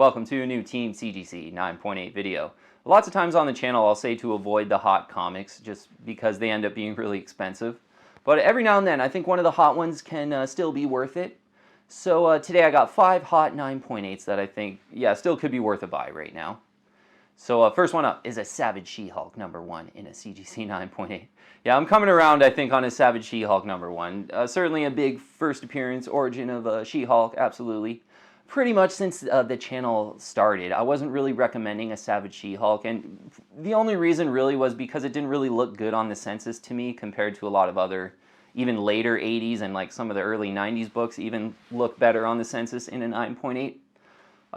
Welcome to a new Team CGC 9.8 video. Lots of times on the channel I'll say to avoid the hot comics just because they end up being really expensive. But every now and then I think one of the hot ones can still be worth it. So today I got 5 hot 9.8s that I think, still could be worth a buy right now. So first one up is a Savage She-Hulk #1 in a CGC 9.8. Yeah, I'm coming around I think on a Savage She-Hulk #1. Certainly a big first appearance, origin of She-Hulk, absolutely. Pretty much since the channel started, I wasn't really recommending a Savage She-Hulk, and the only reason really was because it didn't really look good on the census to me compared to a lot of other, even later 80s and like some of the early 90s books even look better on the census in a 9.8.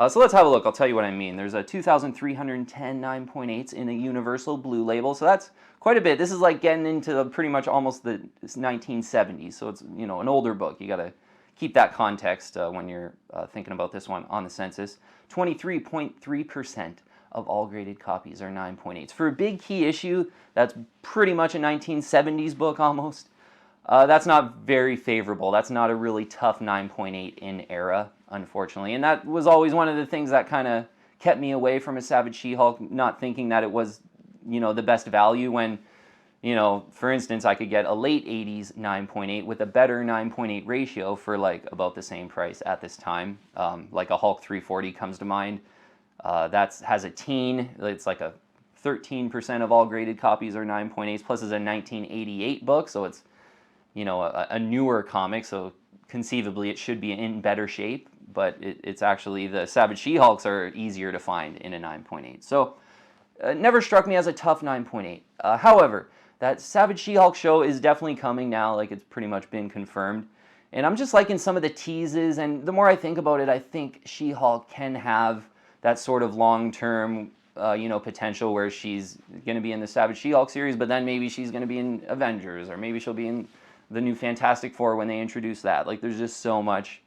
So let's have a look. I'll tell you what I mean. There's a 2,310 9.8s in a universal blue label, so that's quite a bit. This is like getting into pretty much almost the 1970s, so it's, you know, an older book. You got to keep that context when you're thinking about this one on the census. 23.3% of all graded copies are 9.8s. For a big key issue, that's pretty much a 1970s book almost. That's not very favorable. That's not a really tough 9.8 in era, unfortunately. And that was always one of the things that kind of kept me away from a Savage She-Hulk, not thinking that it was, you know, the best value when, you know, for instance, I could get a late 80s 9.8 with a better 9.8 ratio for like about the same price at this time. Like a Hulk 340 comes to mind. That has a teen. It's like a 13% of all graded copies are 9.8s. Plus is a 1988 book, so it's, you know, a newer comic. So conceivably it should be in better shape. But it's actually the Savage She-Hulks are easier to find in a 9.8. So it never struck me as a tough 9.8. However, that Savage She-Hulk show is definitely coming now, like it's pretty much been confirmed. And I'm just liking some of the teases, and the more I think about it, I think She-Hulk can have that sort of long-term, you know, potential where she's going to be in the Savage She-Hulk series, but then maybe she's going to be in Avengers, or maybe she'll be in the new Fantastic Four when they introduce that. Like, there's just so much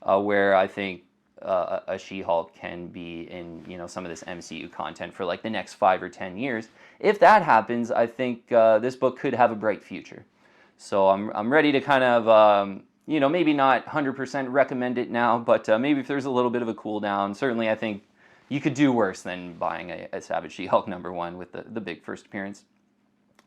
where I think a She-Hulk can be in, you know, some of this MCU content for like the next 5 or 10 years. If that happens, I think this book could have a bright future. So I'm ready to kind of, you know, maybe not 100% recommend it now, but maybe if there's a little bit of a cool down, certainly I think you could do worse than buying a Savage She-Hulk #1 with the big first appearance.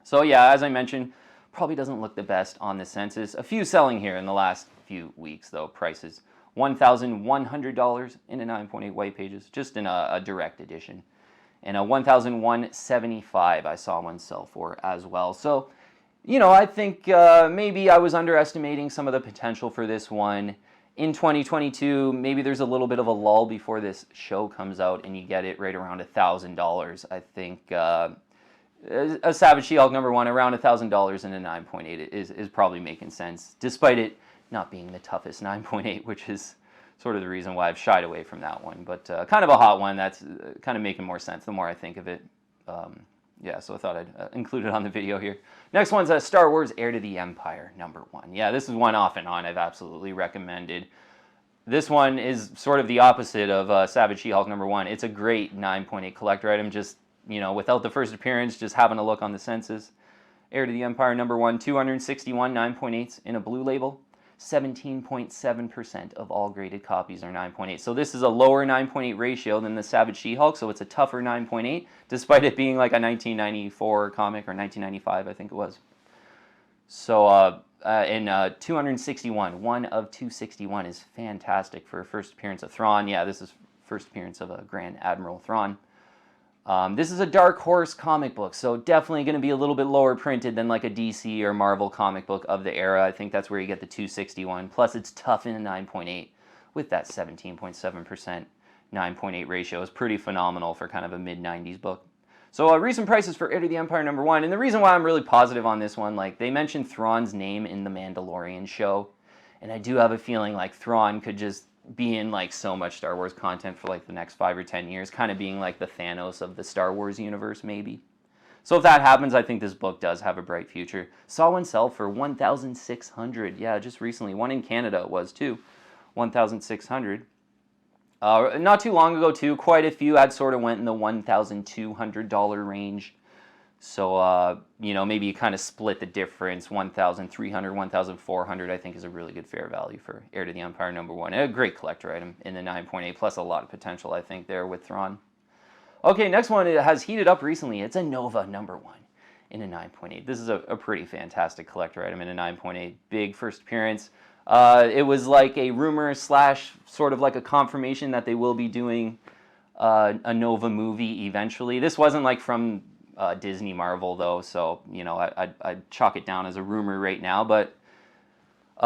So yeah, as I mentioned, probably doesn't look the best on the census. A few selling here in the last few weeks though, prices. $1,100 in a 9.8 white pages, just in a direct edition. And a $1,175 I saw one sell for as well. So, you know, I think maybe I was underestimating some of the potential for this one. In 2022, maybe there's a little bit of a lull before this show comes out and you get it right around $1,000. I think a Savage She-Hulk #1 around $1,000 in a 9.8 is probably making sense, despite it not being the toughest 9.8, which is sort of the reason why I've shied away from that one. But kind of a hot one that's kind of making more sense the more I think of it. Yeah, so I thought I'd include it on the video here. Next one's a Star Wars Heir to the Empire #1. Yeah, this is one off and on I've absolutely recommended. This one is sort of the opposite of Savage She-Hulk #1. It's a great 9.8 collector item, just, you know, without the first appearance, just having a look on the census. Heir to the Empire #1, 261 9.8s in a blue label. 17.7% of all graded copies are 9.8. So this is a lower 9.8 ratio than the Savage She-Hulk, so it's a tougher 9.8, despite it being like a 1994 comic, or 1995, I think it was. So in 261, 1 of 261 is fantastic for a first appearance of Thrawn. Yeah, this is first appearance of a Grand Admiral Thrawn. This is a Dark Horse comic book, so definitely going to be a little bit lower printed than like a DC or Marvel comic book of the era. I think that's where you get the 261. Plus, it's tough in a 9.8 with that 17.7% 9.8 ratio. Is pretty phenomenal for kind of a mid-90s book. So recent prices for Heir to the Empire #1, and the reason why I'm really positive on this one, like they mentioned Thrawn's name in the Mandalorian show, and I do have a feeling like Thrawn could just be in like so much Star Wars content for like the next 5 or 10 years, kind of being like the Thanos of the Star Wars universe maybe. So if that happens, I think this book does have a bright future. Saw one sell for $1,600. Yeah, just recently. One in Canada it was too. $1,600. Not too long ago too, quite a few had sort of went in the $1,200 range. So, you know, maybe you kind of split the difference. 1,300, 1,400, I think, is a really good fair value for Heir to the Empire #1. A great collector item in the 9.8, plus a lot of potential, I think, there with Thrawn. Okay, next one, it has heated up recently. It's a Nova #1 in a 9.8. This is a pretty fantastic collector item in a 9.8. Big first appearance. It was like a rumor slash sort of like a confirmation that they will be doing a Nova movie eventually. This wasn't like from Disney Marvel though, so you know I'd chalk it down as a rumor right now. But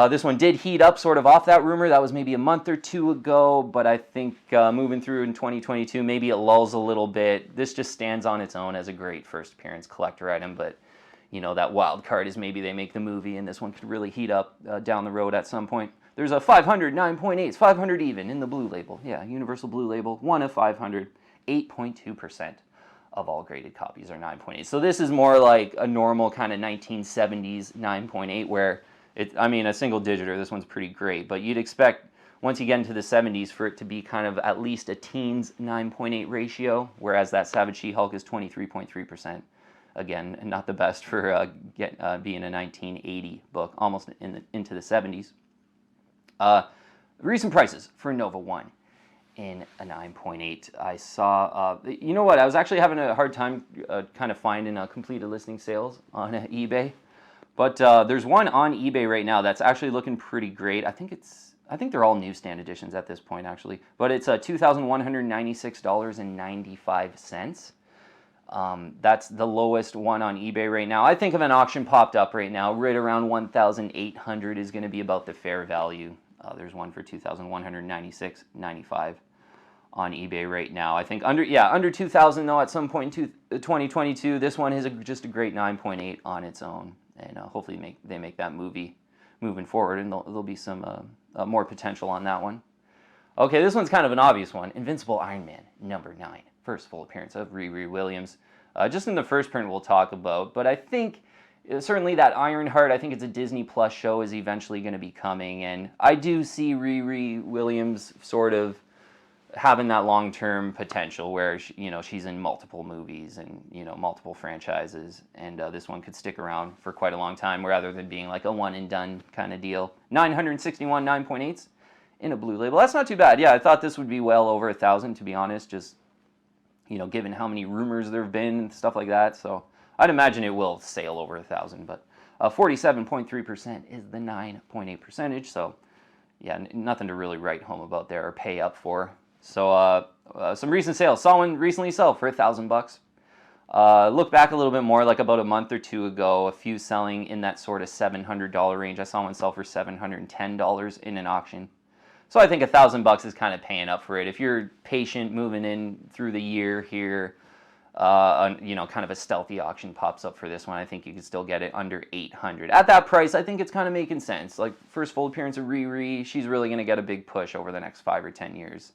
this one did heat up sort of off that rumor. That was maybe a month or two ago, but I think moving through in 2022, maybe it lulls a little bit. This just stands on its own as a great first appearance collector item, but you know, that wild card is maybe they make the movie and this one could really heat up down the road at some point. There's a 500 9.8s, 500 even in the blue label. Yeah, Universal Blue Label, 1 of 500, 8.2% of all graded copies are 9.8. So this is more like a normal kind of 1970s 9.8 where I mean, a single digiter, this one's pretty great, but you'd expect once you get into the 70s for it to be kind of at least a teens 9.8 ratio, whereas that Savage She-Hulk is 23.3%. Again, not the best for being a 1980 book, almost into the 70s. Recent prices for Nova 1 in a 9.8. I saw, you know what, I was actually having a hard time kind of finding completed listing sales on eBay. But there's one on eBay right now that's actually looking pretty great. I think they're all newsstand editions at this point, actually. But it's $2,196.95. That's the lowest one on eBay right now. I think if an auction popped up right now, right around 1,800 is going to be about the fair value. There's one for $2,196.95 on eBay right now. I think under 2,000 though at some point in 2022. This one is just a great 9.8 on its own. And hopefully they make that movie moving forward, and there'll be some more potential on that one. Okay, this one's kind of an obvious one. Invincible Iron Man #9. First full appearance of Riri Williams. Just in the first print we'll talk about, but I think certainly that Ironheart, I think it's a Disney Plus show, is eventually going to be coming, and I do see Riri Williams sort of having that long-term potential where she's in multiple movies and multiple franchises, and this one could stick around for quite a long time rather than being like a one and done kind of deal. 961 9.8s in a blue label. That's not too bad. Yeah, I thought this would be well over 1,000, to be honest, just given how many rumors there have been and stuff like that. So I'd imagine it will sail over 1,000, but 47.3% is the 9.8 percentage. So yeah, nothing to really write home about there or pay up for. So some recent sales. Saw one recently sell for $1,000. Look back a little bit more, like about a month or two ago, a few selling in that sort of $700 range. I saw one sell for $710 in an auction. So I think $1,000 is kind of paying up for it. If you're patient moving in through the year here, kind of a stealthy auction pops up for this one, I think you can still get it under $800. At that price, I think it's kind of making sense. Like, first full appearance of Riri, she's really going to get a big push over the next 5 or 10 years.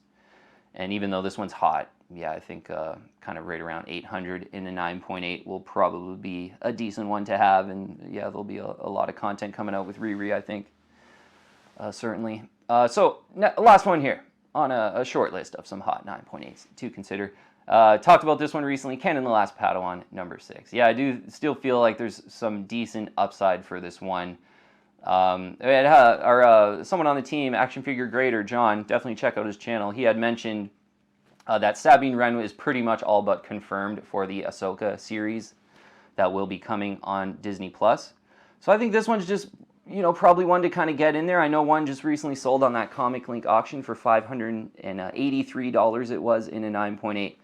And even though this one's hot, yeah, I think kind of right around 800 in a 9.8 will probably be a decent one to have. And yeah, there'll be a lot of content coming out with Riri, I think, certainly. So last one here on a short list of some hot 9.8s to consider. Talked about this one recently, Kanan the Last Padawan #6. Yeah, I do still feel like there's some decent upside for this one. Someone on the team, Action Figure Grader, John, definitely check out his channel. He had mentioned that Sabine Wren is pretty much all but confirmed for the Ahsoka series that will be coming on Disney Plus. So I think this one's just, probably one to kind of get in there. I know one just recently sold on that Comic Link auction for $583 it was in a 9.8.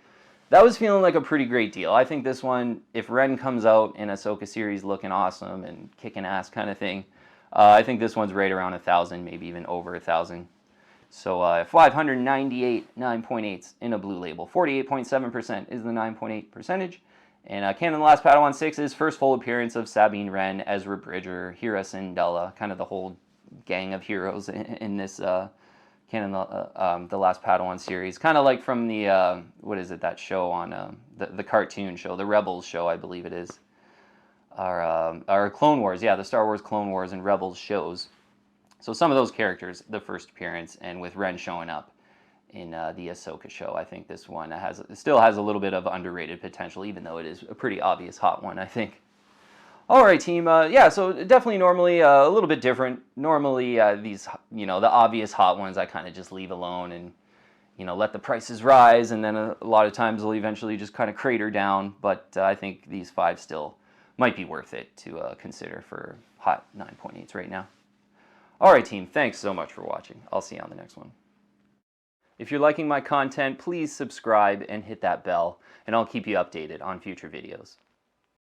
That was feeling like a pretty great deal. I think this one, if Wren comes out in Ahsoka series looking awesome and kicking ass kind of thing, I think this one's right around 1,000, maybe even over 1,000. So 598 9.8s in a blue label. 48.7% is the 9.8 percentage. And Kanan the Last Padawan 6 is first full appearance of Sabine Wren, Ezra Bridger, Hera Syndulla, kind of the whole gang of heroes in this Kanan the Last Padawan series. Kind of like from the, that show on, the cartoon show, the Rebels show, I believe it is. Our Clone Wars, yeah, the Star Wars Clone Wars and Rebels shows. So some of those characters, the first appearance, and with Wren showing up. in the Ahsoka show. I think this one still has a little bit of underrated potential, even though it is a pretty obvious hot one, I think. All right, team. Yeah, so definitely normally a little bit different. Normally these, the obvious hot ones I kind of just leave alone and, let the prices rise, and then a lot of times they'll eventually just kind of crater down. But I think these 5 still might be worth it to consider for hot 9.8s right now. All right, team. Thanks so much for watching. I'll see you on the next one. If you're liking my content, please subscribe and hit that bell, and I'll keep you updated on future videos.